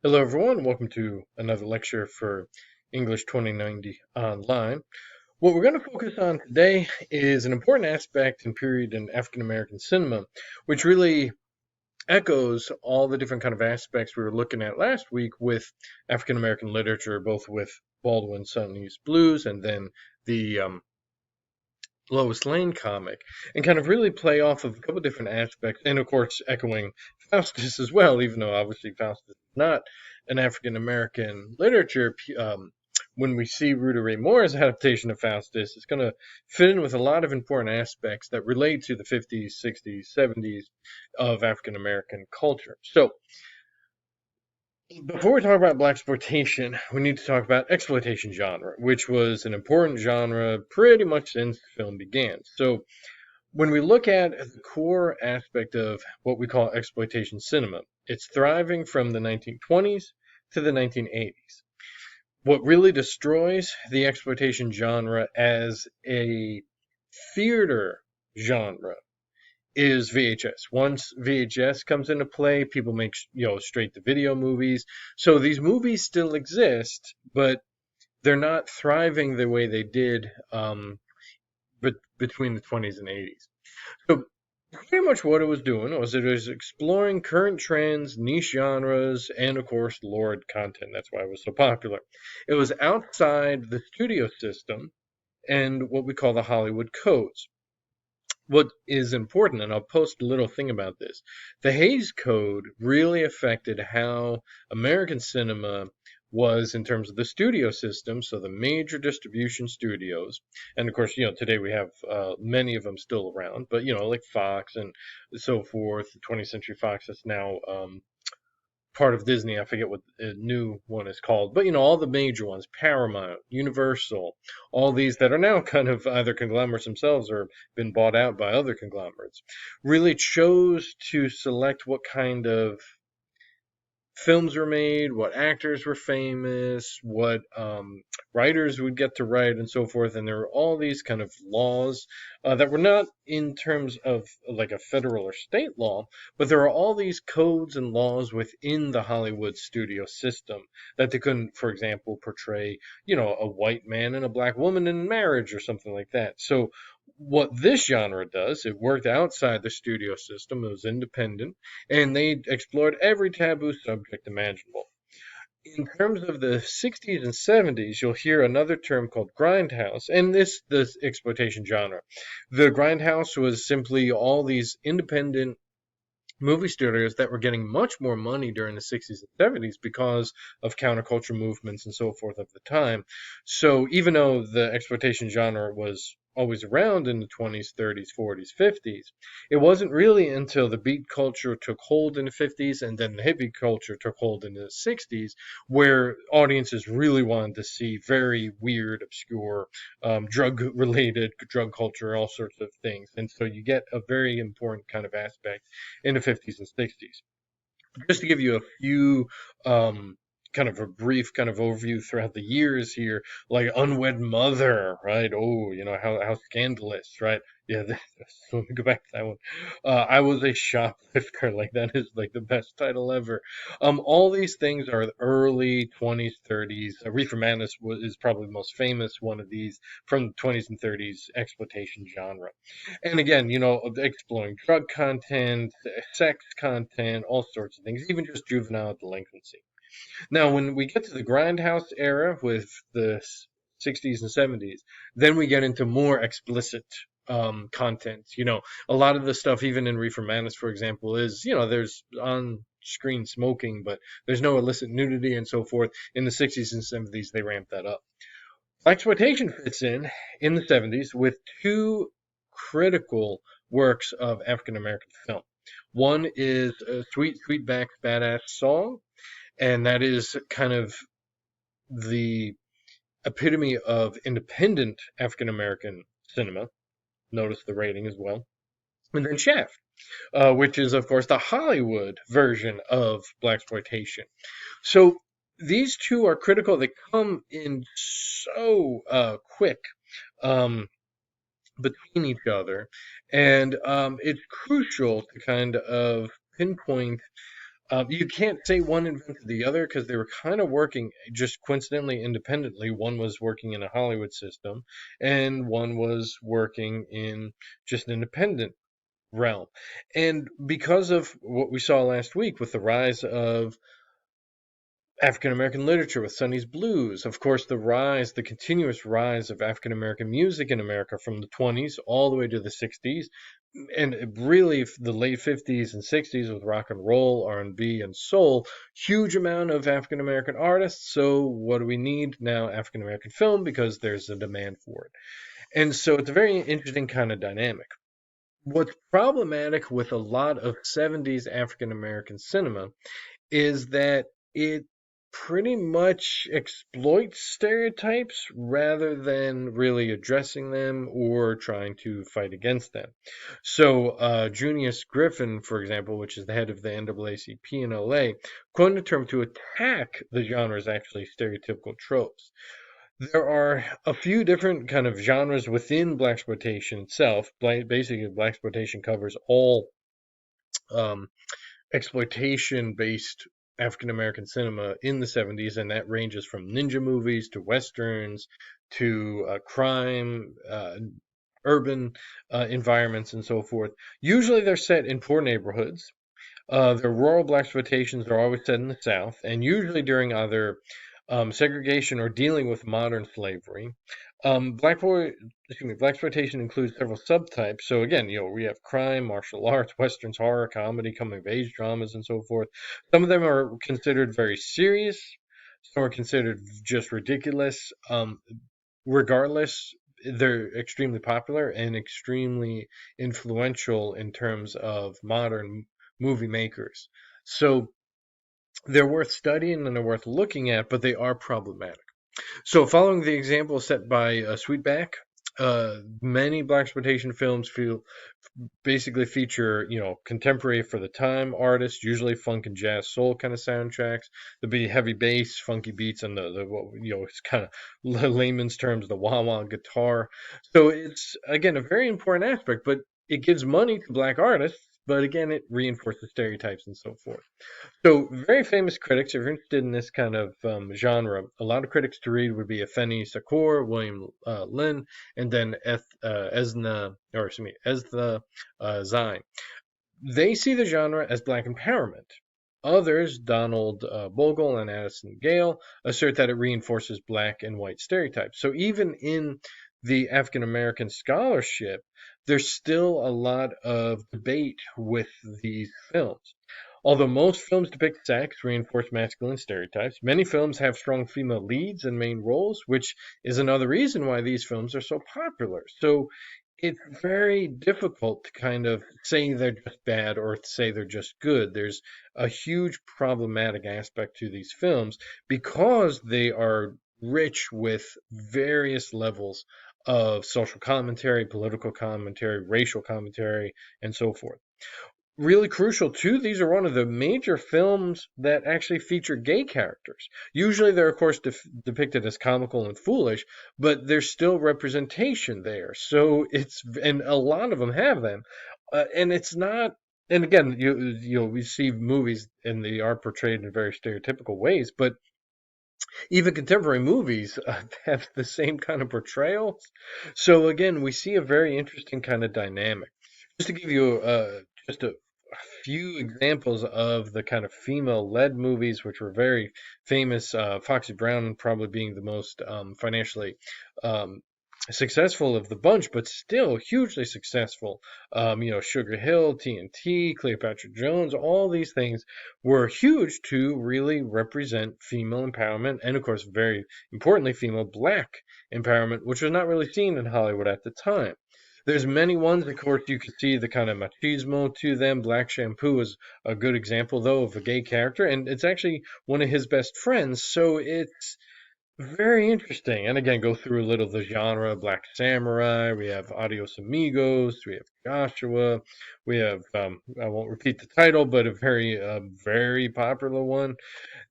Hello, everyone. Welcome to another lecture for English 2090 Online. What we're going to focus on today is an important aspect and period in African American cinema, which really echoes all the different kind of aspects we were looking at last week with African American literature, both with Baldwin's Sonny's Blues and then the Lois Lane comic, and kind of really play off of a couple different aspects, and of course echoing Faustus as well, even though obviously Faustus is not an African American literature. When we see Ruta Ray Moore's adaptation of Faustus, it's going to fit in with a lot of important aspects that relate to the 50s, 60s, 70s of African American culture. So, before we talk about blaxploitation, we need to talk about exploitation genre, which was an important genre pretty much since film began. So, when we look at the core aspect of what we call exploitation cinema, it's thriving from the 1920s to the 1980s. What really destroys the exploitation genre as a theater genre is VHS. Once VHS comes into play, people make straight to video movies. So these movies still exist, but they're not thriving the way they did between the 20s and 80s. So pretty much what it was doing was it was exploring current trends, niche genres, and of course lurid content. That's why it was so popular. It was outside the studio system and what we call the Hollywood codes. What is important, and I'll post a little thing about this, the Hays Code really affected how American cinema was in terms of the studio system, so the major distribution studios, and of course, today we have many of them still around, but like Fox and so forth, 20th Century Fox is now part of Disney. I forget what the new one is called, but all the major ones, Paramount, Universal, all these that are now kind of either conglomerates themselves or been bought out by other conglomerates, really chose to select what kind of films were made, what actors were famous, what writers would get to write, and so forth. And there were all these kind of laws that were not in terms of like a federal or state law, but there are all these codes and laws within the Hollywood studio system that they couldn't, for example, portray, a white man and a black woman in marriage or something like that. So what this genre does, it worked outside the studio system, it was independent, and they explored every taboo subject imaginable. In terms of the 60s and 70s, you'll hear another term called grindhouse, and this exploitation genre. The grindhouse was simply all these independent movie studios that were getting much more money during the 60s and 70s because of counterculture movements and so forth of the time. So even though the exploitation genre was always around in the 20s, 30s, 40s, 50s, it wasn't really until the beat culture took hold in the 50s and then the hippie culture took hold in the 60s where audiences really wanted to see very weird, obscure, drug related, drug culture, all sorts of things. And so you get a very important kind of aspect in the 50s and 60s. Just to give you a few kind of a brief kind of overview throughout the years here, like Unwed Mother, right? Oh, how scandalous, right? Yeah, so let me go back to that one. I Was a Shoplifter, like that is like the best title ever. All these things are the early 20s, 30s. Reefer Madness is probably the most famous one of these from the 20s and 30s exploitation genre. And again, exploring drug content, sex content, all sorts of things, even just juvenile delinquency. Now, when we get to the grindhouse era with the 60s and 70s, then we get into more explicit content. A lot of the stuff, even in Reefer Madness, for example, is, there's on screen smoking, but there's no illicit nudity and so forth. In the 60s and 70s, they ramped that up. Exploitation fits in the 70s with two critical works of African American film. One is Sweet Sweetback's Badass Song, and that is kind of the epitome of independent African American cinema. Notice the rating as well. And then Shaft, which is, of course, the Hollywood version of blaxploitation. So these two are critical. They come in so quick between each other, and it's crucial to kind of pinpoint You can't say one invented the other because they were kind of working just coincidentally independently. One was working in a Hollywood system, and one was working in just an independent realm. And because of what we saw last week with the rise of African American literature with Sonny's Blues, of course, the continuous rise of African American music in America from the 20s all the way to the 60s, and really the late 50s and 60s with rock and roll, R&B, and soul. Huge amount of African American artists. So what do we need now? African American film, because there's a demand for it. And so it's a very interesting kind of dynamic. What's problematic with a lot of 70s African American cinema is that it pretty much exploits stereotypes rather than really addressing them or trying to fight against them. So, Junius Griffin, for example, which is the head of the NAACP in LA, coined a term to attack the genre's actually stereotypical tropes. There are a few different kind of genres within blaxploitation itself. Basically, blaxploitation covers all um, exploitation based African American cinema in the 70s, and that ranges from ninja movies to westerns to crime, urban environments, and so forth. Usually they're set in poor neighborhoods. Their rural blaxploitations are always set in the South, and usually during either segregation or dealing with modern slavery. Blaxploitation includes several subtypes. So again, we have crime, martial arts, westerns, horror, comedy, coming of age dramas, and so forth. Some of them are considered very serious. Some are considered just ridiculous. Regardless, they're extremely popular and extremely influential in terms of modern movie makers. So they're worth studying and they're worth looking at, but they are problematic. So, following the example set by Sweetback, many blaxploitation films basically feature, contemporary for the time artists, usually funk and jazz soul kind of soundtracks. There'll be heavy bass, funky beats, and the it's kind of layman's terms, the wah wah guitar. So it's again a very important aspect, but it gives money to black artists. But again, it reinforces stereotypes and so forth. So, very famous critics, if you're interested in this kind of genre, a lot of critics to read would be Afeni Sakor, William Lynn, and then Ezna Zine. They see the genre as black empowerment. Others, Donald Bogle and Addison Gale, assert that it reinforces black and white stereotypes. So even in the African American scholarship, there's still a lot of debate with these films. Although most films depict sex, reinforce masculine stereotypes, many films have strong female leads and main roles, which is another reason why these films are so popular. So it's very difficult to kind of say they're just bad or say they're just good. There's a huge problematic aspect to these films because they are rich with various levels of social commentary, political commentary, racial commentary, and so forth. Really crucial too, these are one of the major films that actually feature gay characters. Usually they're of course depicted as comical and foolish, but there's still representation there. So and a lot of them have them. And it's not, and again, we see movies and they are portrayed in very stereotypical ways, but even contemporary movies have the same kind of portrayals. So again, we see a very interesting kind of dynamic. Just to give you just a few examples of the kind of female-led movies, which were very famous. Foxy Brown probably being the most financially um, successful of the bunch, but still hugely successful. Sugar Hill, TNT, Cleopatra Jones, all these things were huge to really represent female empowerment, and of course, very importantly, female black empowerment, which was not really seen in Hollywood at the time. There's many ones, of course, you can see the kind of machismo to them. Black Shampoo is a good example, though, of a gay character, and it's actually one of his best friends, so it's very interesting. And again, go through a little of the genre. Black Samurai, we have Adios Amigos, we have Joshua, we have, I won't repeat the title, but a very popular one,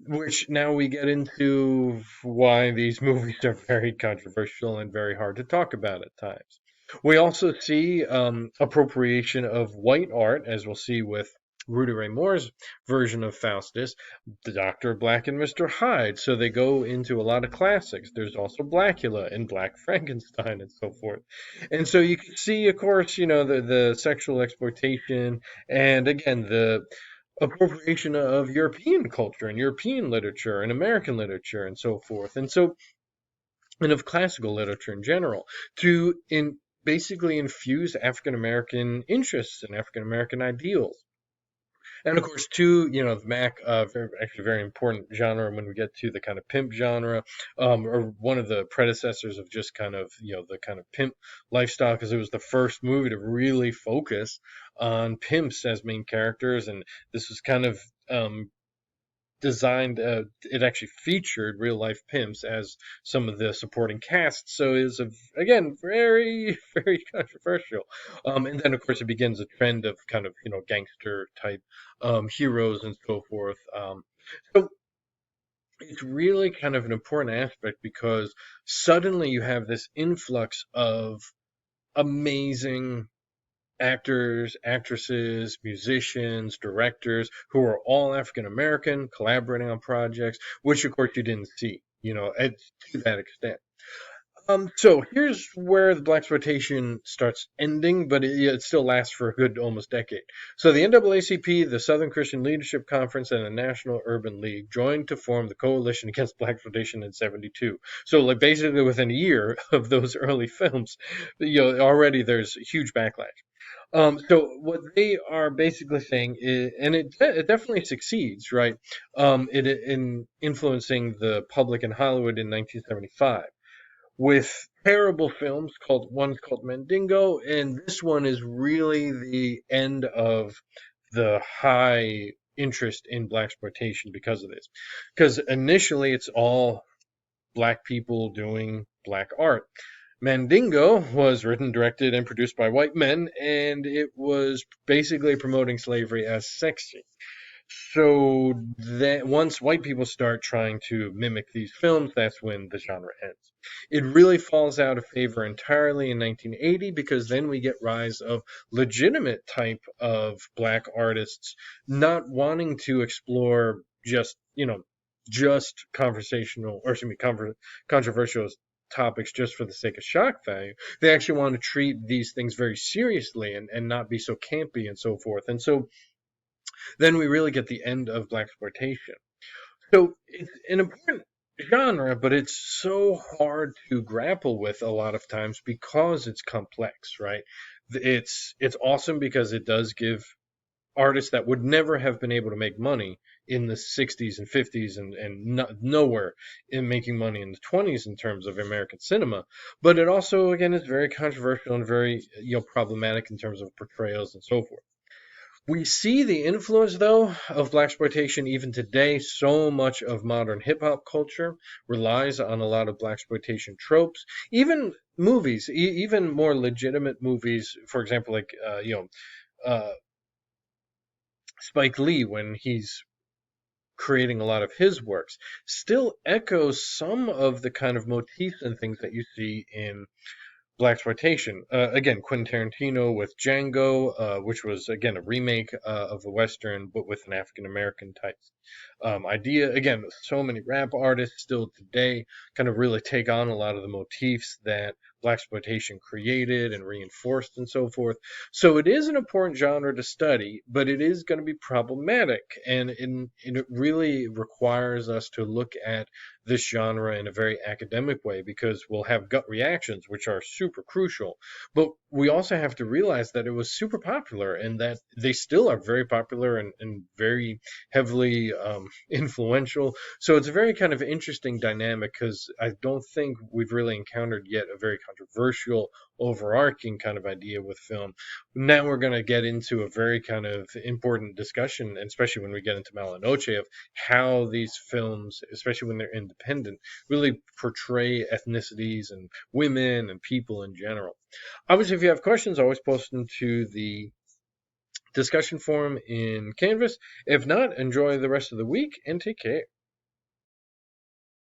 which now we get into why these movies are very controversial and very hard to talk about at times. We also see appropriation of white art, as we'll see with Rudy Ray Moore's version of Faustus, the Doctor Black and Mr. Hyde. So they go into a lot of classics. There's also Blackula and Black Frankenstein and so forth. And so you can see, of course, the sexual exploitation and again the appropriation of European culture and European literature and American literature and so forth. And of classical literature in general to basically infuse African American interests and African American ideals. And of course, too, the Mac, actually very important genre when we get to the kind of pimp genre, or one of the predecessors of just kind of, the kind of pimp lifestyle, because it was the first movie to really focus on pimps as main characters. And this was kind of designed, it actually featured real life pimps as some of the supporting cast. So it was, again, very, very controversial. And then, of course, it begins a trend of kind of, gangster type heroes and so forth. So it's really kind of an important aspect because suddenly you have this influx of amazing actors, actresses, musicians, directors who are all African American collaborating on projects, which of course you didn't see, to that extent. So here's where the Blaxploitation starts ending, but it still lasts for a good almost decade. So the NAACP, the Southern Christian Leadership Conference, and the National Urban League joined to form the Coalition Against Blaxploitation in '72. So like basically within a year of those early films, already there's huge backlash. So what they are basically saying is, and it definitely succeeds, right? In influencing the public in Hollywood in 1975 with terrible films one's called Mandingo, and this one is really the end of the high interest in blaxploitation because of this. Because initially it's all black people doing black art. Mandingo was written, directed, and produced by white men, and it was basically promoting slavery as sexy. So that once white people start trying to mimic these films, that's when the genre ends. It really falls out of favor entirely in 1980 because then we get rise of legitimate type of black artists not wanting to explore just conversational or excuse me controversial topics just for the sake of shock value. They actually want to treat these things very seriously and not be so campy and so forth. And so then we really get the end of blaxploitation. So it's an important genre, but it's so hard to grapple with a lot of times because it's complex, right? It's awesome because it does give artists that would never have been able to make money in the 60s and 50s and nowhere in making money in the 20s in terms of American cinema. But it also, again, is very controversial and very problematic in terms of portrayals and so forth. We see the influence, though, of blaxploitation even today. So much of modern hip hop culture relies on a lot of blaxploitation tropes. Even movies, even more legitimate movies, for example, like Spike Lee, when he's creating a lot of his works, still echoes some of the kind of motifs and things that you see in blaxploitation. Again, Quentin Tarantino with Django, which was again a remake of a western, but with an African American type idea. Again, so many rap artists still today kind of really take on a lot of the motifs that blaxploitation created and reinforced and so forth. So it is an important genre to study, but it is going to be problematic, and it really requires us to look at this genre in a very academic way because we'll have gut reactions, which are super crucial. But we also have to realize that it was super popular and that they still are very popular and very heavily influential. So it's a very kind of interesting dynamic because I don't think we've really encountered yet a very controversial, overarching kind of idea with film. Now we're going to get into a very kind of important discussion, and especially when we get into Mala Noche, of how these films, especially when they're independent, really portray ethnicities and women and people in general. Obviously, if you have questions, always post them to the discussion forum in Canvas. If not, enjoy the rest of the week and take care.